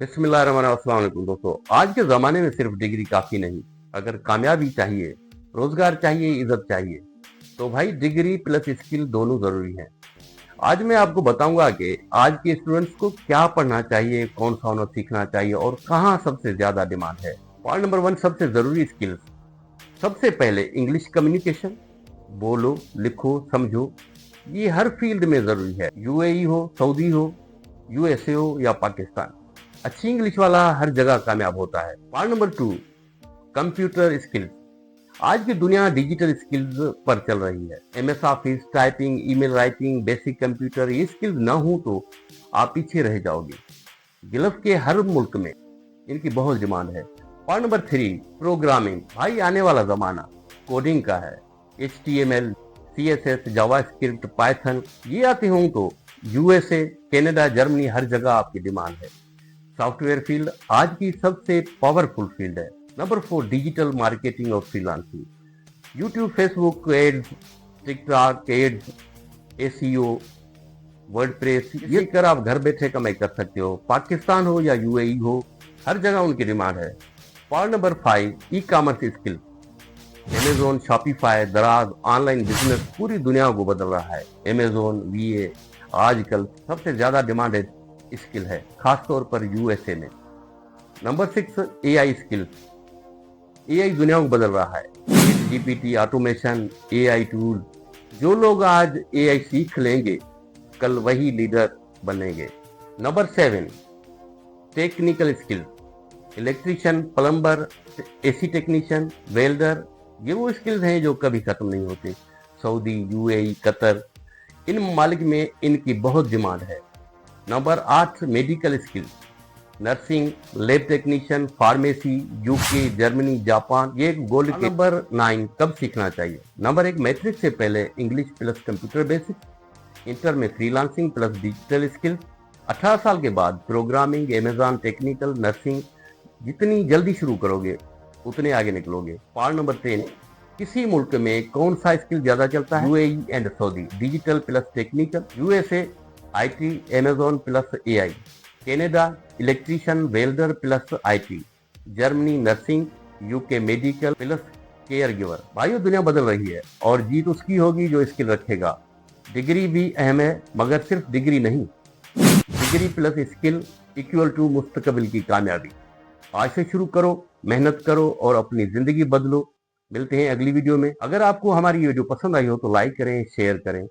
बिस्मिल्लाहिर्रहमानिर्रहीम। दोस्तों, आज के ज़माने में सिर्फ डिग्री काफ़ी नहीं। अगर कामयाबी चाहिए, रोज़गार चाहिए, इज़्ज़त चाहिए, तो भाई डिग्री प्लस स्किल दोनों ज़रूरी हैं। आज मैं आपको बताऊंगा कि आज के स्टूडेंट्स को क्या पढ़ना चाहिए, कौन सा ऑनर सीखना चाहिए और कहाँ सबसे ज़्यादा डिमांड है। पॉइंट नंबर 1, सबसे ज़रूरी स्किल्स। सबसे पहले इंग्लिश कम्युनिकेशन। बोलो, लिखो, समझो। ये हर फील्ड में ज़रूरी है। यूएई हो, सऊदी हो, यूएसए हो या पाकिस्तान, अच्छी इंग्लिश वाला हर जगह कामयाब होता है। Point number 2, computer skills. आज की दुनिया डिजिटल स्किल्स पर चल रही है। MS office, typing, email writing, basic computer, ये स्किल्स ना हो तो आप पीछे रह जाओगे। गिल्फ के हर मुल्क में इनकी बहुत डिमांड है। Point number 3, programming. भाई आने वाला जमाना कोडिंग का है। HTML, CSS, जावास्क्रिप्ट, पाइथन, ये आते हों तो यूएसए, कनाडा, जर्मनी, हर जगह आपकी डिमांड है। सॉफ्टवेयर फील्ड आज की सबसे पावरफुल फील्ड है। नंबर 4, डिजिटल मार्केटिंग और freelancing. YouTube, Facebook ads, TikTok ads, SEO, WordPress, ये कर आप घर बैठे कमाई कर सकते हो। पाकिस्तान हो या यूएई हो, हर जगह उनकी डिमांड है। Point number 5, e commerce skill. Amazon, Shopify, दराज, ऑनलाइन बिजनेस पूरी दुनिया को बदल रहा है। अमेजोन, VA आजकल सबसे ज्यादा डिमांड स्किल है, खासतौर पर यूएसए में। Number 6, AI skills. AI दुनिया को बदल रहा है। GPT, automation, AI tool. जो लोग आज AI सीख लेंगे, कल वही लीडर बनेंगे। Number 7, technical skills. Electrician, plumber, AC technician, welder, ये वो स्किल्स हैं जो कभी खत्म नहीं होते। सऊदी, UAE, कतर, इन ममालिक में इनकी बहुत डिमांड है। Number 8, medical skills. Nursing, lab technician, pharmacy, UK, Germany, Japan, ये गोल्ड के। नंबर 9, कब सीखना चाहिए। नंबर 1, मैट्रिक से पहले English plus computer basics. Inter में फ्रीलांसिंग प्लस डिजिटल स्किल्स। 18 साल के बाद प्रोग्रामिंग, अमेजॉन, टेक्निकल, नर्सिंग। जितनी जल्दी शुरू करोगे उतने आगे निकलोगे। पॉइंट नंबर 10, किसी मुल्क में कौन सा स्किल ज्यादा चलता है। UAE and Saudi, digital plus technical. USA, IT, Amazon plus AI। Canada, electrician, welder plus IT। Germany, nursing. UK, medical plus care giver. भाइयों, दुनिया बदल रही है और जीत उसकी होगी जो स्किल रखेगा। डिग्री भी अहम है, मगर सिर्फ डिग्री नहीं। Degree plus skill equal to मुस्तकबिल की कामयाबी। आज से शुरू करो, मेहनत करो और अपनी जिंदगी बदलो। मिलते हैं अगली वीडियो में। अगर आपको हमारी वीडियो पसंद आई हो तो लाइक करें, शेयर करें